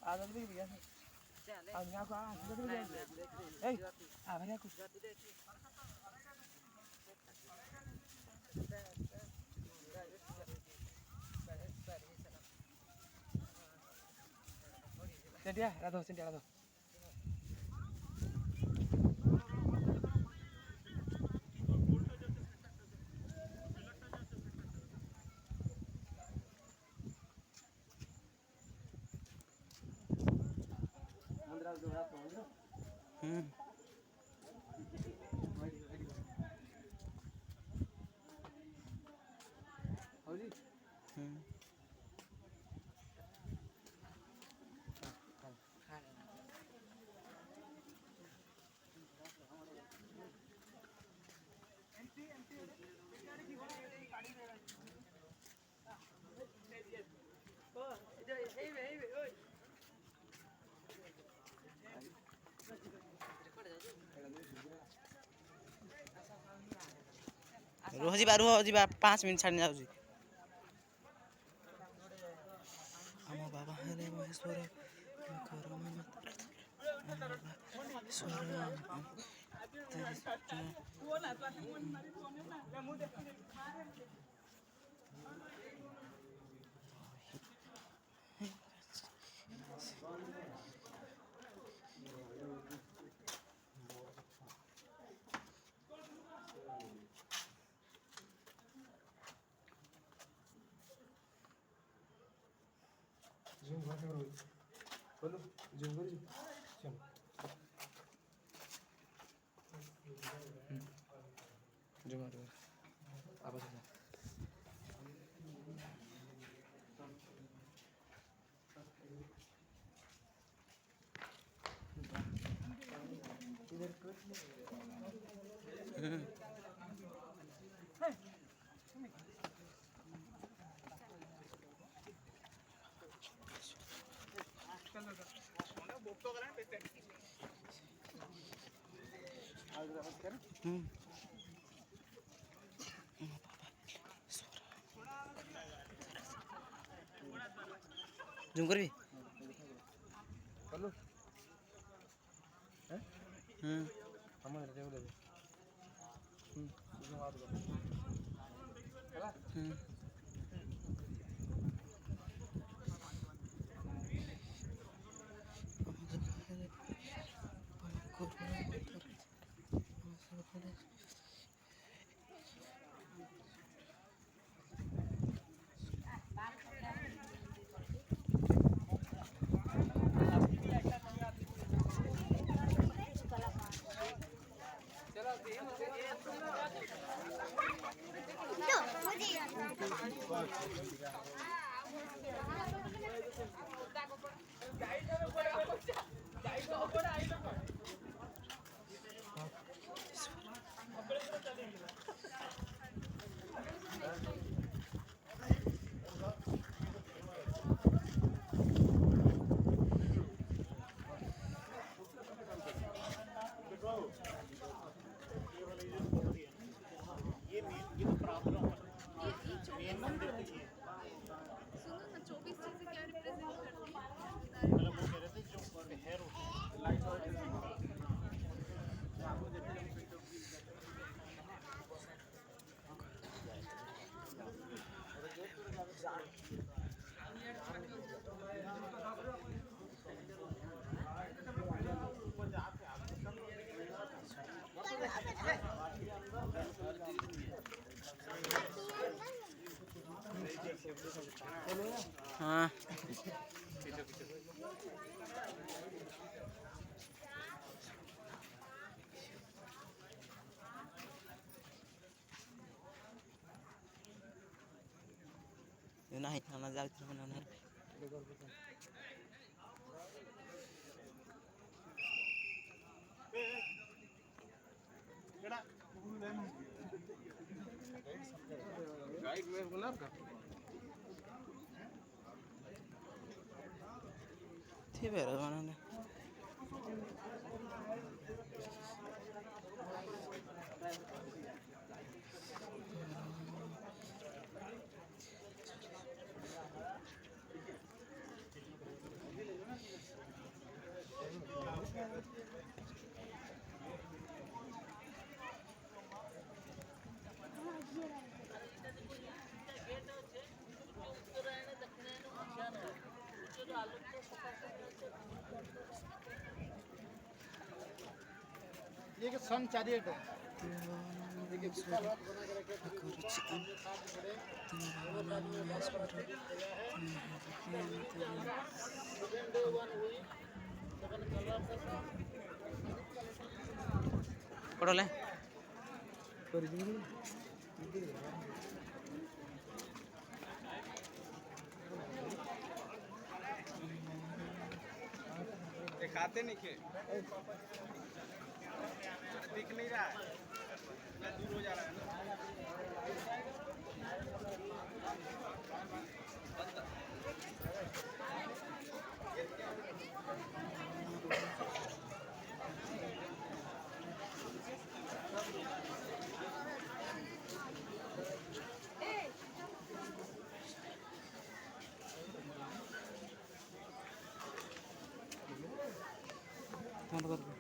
आधा भी दिया अब यहाँ को ए आ भैया कुछ सेंटिया राधो सेंटिया राधो रुह जी 5 मिनट छाड़ जाऊँ आम बाबा हेले महेश्वर जूम करके करो बोलो जूम कर जी चलो जूम कर आप आ इधर कर जूम करबी चलो हैं हम इधर देखो ले जूम आ दो चला हाँ नहीं खाना जाते हैं गाइड में बोला थी बेरा बनाने ये के सन 48 पडले दिखाते नहीं के दिख नहीं रहा है दूर हो जा रहा है बंद कर